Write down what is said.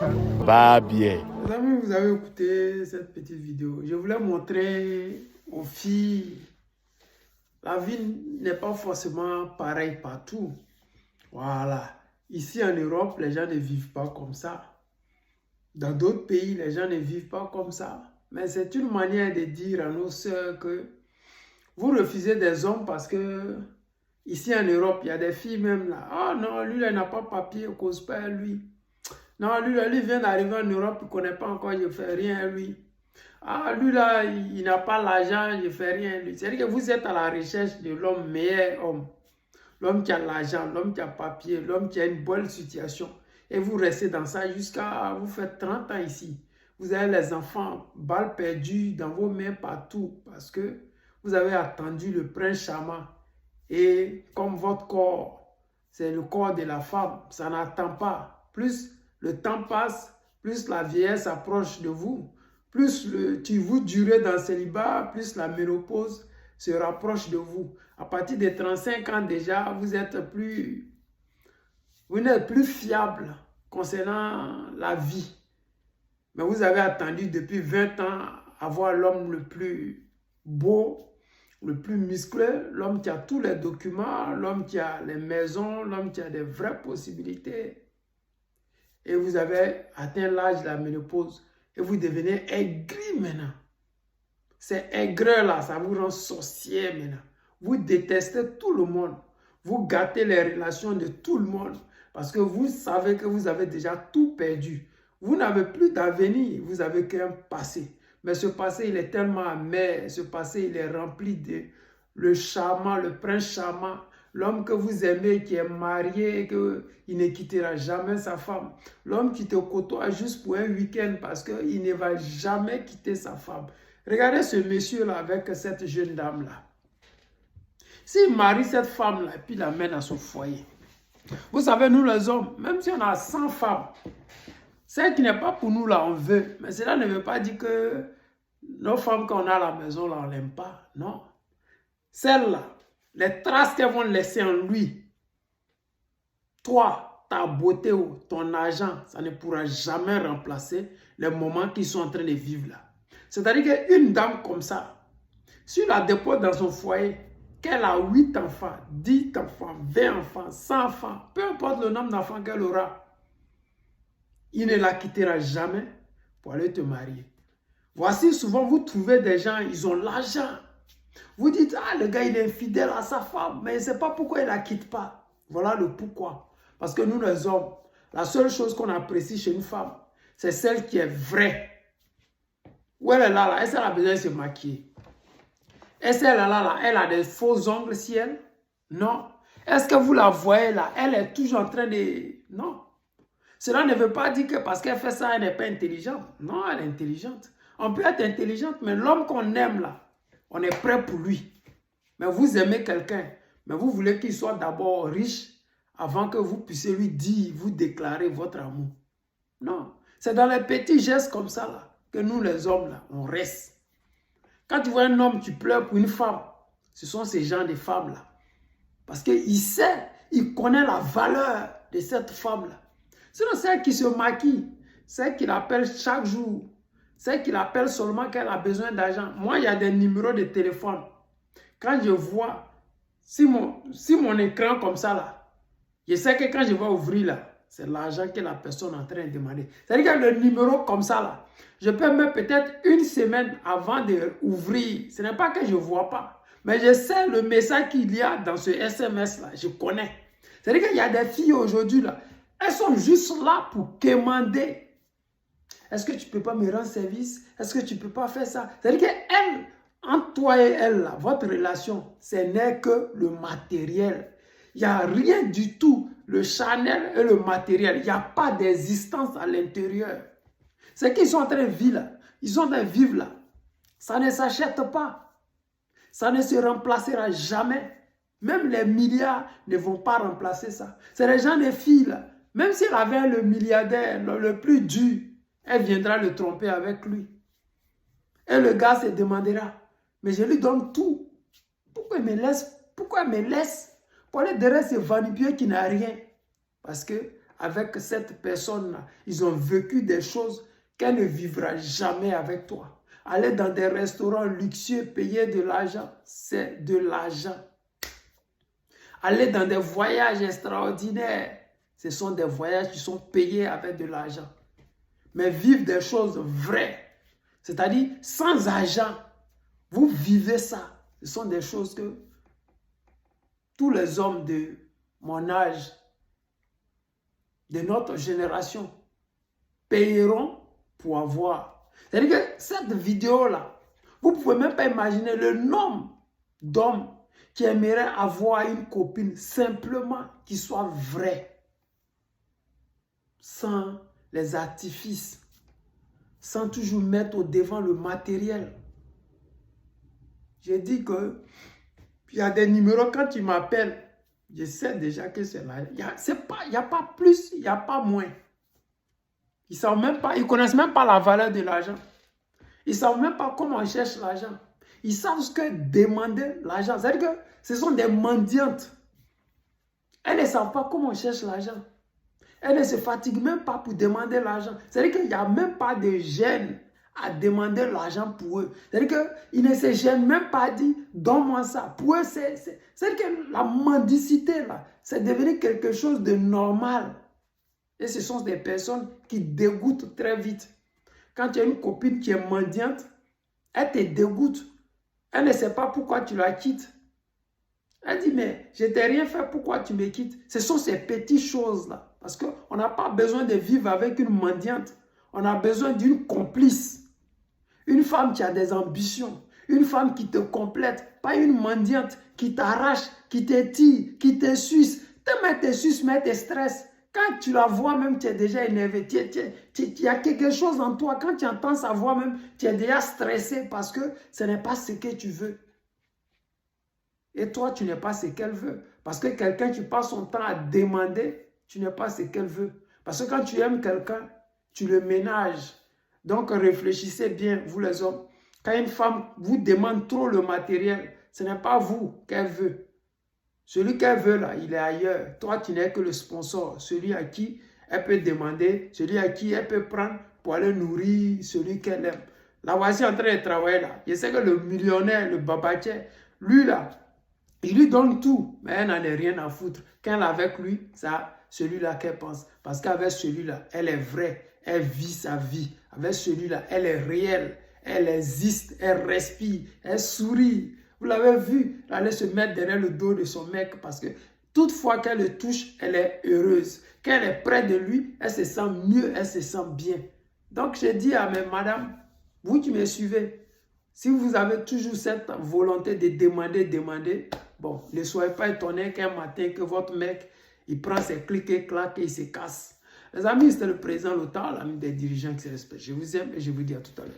Va bien. Les amis, vous avez écouté cette petite vidéo. Je voulais montrer aux filles, la vie n'est pas forcément pareille partout. Voilà. Ici en Europe, les gens ne vivent pas comme ça. Dans d'autres pays, les gens ne vivent pas comme ça. Mais c'est une manière de dire à nos sœurs que vous refusez des hommes parce que ici en Europe, il y a des filles même là. Ah non, lui, il n'a pas papier, cause pas lui. Non, lui vient d'arriver en Europe, il ne connaît pas encore, je ne fais rien, lui. Ah, lui là, il n'a pas l'argent, je ne fais rien, lui. C'est-à-dire que vous êtes à la recherche de l'homme meilleur homme. L'homme qui a l'argent, l'homme qui a papier, l'homme qui a une bonne situation. Et vous restez dans ça jusqu'à, vous faites 30 ans ici. Vous avez les enfants, balles perdues dans vos mains partout parce que vous avez attendu le prince charmant. Et comme votre corps, c'est le corps de la femme, ça n'attend pas. Plus le temps passe, plus la vieillesse approche de vous, plus vous durez dans le célibat, plus la ménopause se rapproche de vous. À partir de 35 ans déjà, vous n'êtes plus fiable concernant la vie. Mais vous avez attendu depuis 20 ans avoir l'homme le plus beau, le plus musclé, l'homme qui a tous les documents, l'homme qui a les maisons, l'homme qui a des vraies possibilités. Et vous avez atteint l'âge de la ménopause et vous devenez aigri maintenant. C'est aigreur là, ça vous rend sorcier maintenant. Vous détestez tout le monde. Vous gâtez les relations de tout le monde parce que vous savez que vous avez déjà tout perdu. Vous n'avez plus d'avenir, vous avez qu'un passé. Mais ce passé, il est tellement amer, ce passé, il est rempli de le charmant, le prince charmant, l'homme que vous aimez, qui est marié, qu'il ne quittera jamais sa femme. L'homme qui te côtoie juste pour un week-end parce qu'il ne va jamais quitter sa femme. Regardez ce monsieur-là avec cette jeune dame-là. S'il marie cette femme-là et puis l'amène à son foyer, vous savez, nous les hommes, même si on a 100 femmes, celle qui n'est pas pour nous là, on veut. Mais cela ne veut pas dire que nos femmes qu'on a à la maison là, on ne l'aime pas. Non. Celle-là, les traces qu'elles vont laisser en lui, toi, ta beauté ou ton argent, ça ne pourra jamais remplacer les moments qu'ils sont en train de vivre là. C'est-à-dire qu'une dame comme ça, si on la dépose dans son foyer, qu'elle a 8 enfants, 10 enfants, 20 enfants, 100 enfants, peu importe le nombre d'enfants qu'elle aura, il ne la quittera jamais pour aller te marier. Voici souvent vous trouvez des gens, ils ont l'argent. Vous dites, ah le gars il est infidèle à sa femme, mais c'est pas pourquoi il ne la quitte pas. Voilà le pourquoi. Parce que nous les hommes, la seule chose qu'on apprécie chez une femme, c'est celle qui est vraie. Où elle est là, est-ce qu'elle a besoin de se maquiller? Est-ce qu'elle est là, elle a des faux ongles si elle? Non. Est-ce que vous la voyez là, elle est toujours en train de... Non. Cela ne veut pas dire que parce qu'elle fait ça, elle n'est pas intelligente. Non, elle est intelligente. On peut être intelligente, mais l'homme qu'on aime là, on est prêt pour lui. Mais vous aimez quelqu'un, mais vous voulez qu'il soit d'abord riche avant que vous puissiez lui dire, vous déclarer votre amour. Non. C'est dans les petits gestes comme ça là, que nous les hommes là, on reste. Quand tu vois un homme qui pleure pour une femme, ce sont ces gens de femmes là. Parce qu'il sait, il connaît la valeur de cette femme là. Sinon, celle qui se maquille, celle qui l'appelle chaque jour, celle qui l'appelle seulement qu'elle a besoin d'argent. Moi, il y a des numéros de téléphone. Quand je vois, si mon écran comme ça là, je sais que quand je vais ouvrir là, c'est l'argent que la personne est en train de demander. C'est-à-dire que le numéro comme ça là, je peux mettre peut-être une semaine avant d'ouvrir. Ce n'est pas que je ne vois pas, mais je sais le message qu'il y a dans ce SMS là, je connais. C'est-à-dire qu'il y a des filles aujourd'hui là, elles sont juste là pour quémander. Est-ce que tu ne peux pas me rendre service? Est-ce que tu ne peux pas faire ça? C'est-à-dire qu'elle, entre toi et elle, là, votre relation, ce n'est que le matériel. Il n'y a rien du tout. Le charnel et le matériel. Il n'y a pas d'existence à l'intérieur. C'est qu'ils sont en train de vivre là. Ils sont en train de vivre là. Ça ne s'achète pas. Ça ne se remplacera jamais. Même les milliards ne vont pas remplacer ça. C'est les gens des filles là. Même s'il avait le milliardaire le plus dur, elle viendra le tromper avec lui. Et le gars se demandera, mais je lui donne tout. Pourquoi il me laisse? Pourquoi il me laisse? Pour aller derrière ce vanipieux qui n'a rien. Parce que avec cette personne-là. Ils ont vécu des choses qu'elle ne vivra jamais avec toi. Aller dans des restaurants luxueux, payer de l'argent, c'est de l'argent. Aller dans des voyages extraordinaires, ce sont des voyages qui sont payés avec de l'argent. Mais vivre des choses vraies, c'est-à-dire sans argent, vous vivez ça. Ce sont des choses que tous les hommes de mon âge, de notre génération, payeront pour avoir. C'est-à-dire que cette vidéo-là, vous ne pouvez même pas imaginer le nombre d'hommes qui aimeraient avoir une copine simplement qui soit vraie, sans les artifices, sans toujours mettre au devant le matériel. J'ai dit que il y a des numéros, quand tu m'appelles, je sais déjà que c'est là. Il n'y a pas plus, il n'y a pas moins. Ils ne connaissent même pas la valeur de l'argent. Ils ne savent même pas comment on cherche l'argent. Ils savent ce que demander l'argent. C'est-à-dire que ce sont des mendiantes. Elles ne savent pas comment on cherche l'argent. Elles ne se fatiguent même pas pour demander l'argent. C'est-à-dire qu'il n'y a même pas de gêne à demander l'argent pour eux. C'est-à-dire qu'ils ne se gênent même pas à dire « donne-moi ça ». Pour eux, c'est-à-dire que la mendicité, là, c'est devenu quelque chose de normal. Et ce sont des personnes qui dégoûtent très vite. Quand tu as une copine qui est mendiante, elle te dégoûte. Elle ne sait pas pourquoi tu la quittes. Elle dit, mais je t'ai rien fait, pourquoi tu me quittes? Ce sont ces petites choses-là. Parce qu'on n'a pas besoin de vivre avec une mendiante. On a besoin d'une complice. Une femme qui a des ambitions. Une femme qui te complète. Pas une mendiante qui t'arrache, qui t'étire, qui te suce. Te suce, mais te stresse. Quand tu la vois même, tu es déjà énervé. Il y a quelque chose en toi. Quand tu entends sa voix même, tu es déjà stressé parce que ce n'est pas ce que tu veux. Et toi, tu n'es pas ce qu'elle veut. Parce que quelqu'un qui passe son temps à demander, tu n'es pas ce qu'elle veut. Parce que quand tu aimes quelqu'un, tu le ménages. Donc réfléchissez bien, vous les hommes. Quand une femme vous demande trop le matériel, ce n'est pas vous qu'elle veut. Celui qu'elle veut là, il est ailleurs. Toi, tu n'es que le sponsor. Celui à qui elle peut demander, celui à qui elle peut prendre pour aller nourrir celui qu'elle aime. La voici en train de travailler là. Je sais que le millionnaire, le babatier, lui là, il lui donne tout, mais elle n'en a rien à foutre. Quand elle est avec lui, c'est celui-là qu'elle pense. Parce qu'avec celui-là, elle est vraie. Elle vit sa vie. Avec celui-là, elle est réelle. Elle existe, elle respire, elle sourit. Vous l'avez vu, elle allait se mettre derrière le dos de son mec parce que toute fois qu'elle le touche, elle est heureuse. Quand elle est près de lui, elle se sent mieux, elle se sent bien. Donc, je dis à mes madames, vous qui me suivez, si vous avez toujours cette volonté de demander, bon, ne soyez pas étonnés qu'un matin, que votre mec, il prend ses clics et claques et il se casse. Les amis, c'était le président Lothar, l'ami des dirigeants qui se respectent. Je vous aime et je vous dis à tout à l'heure.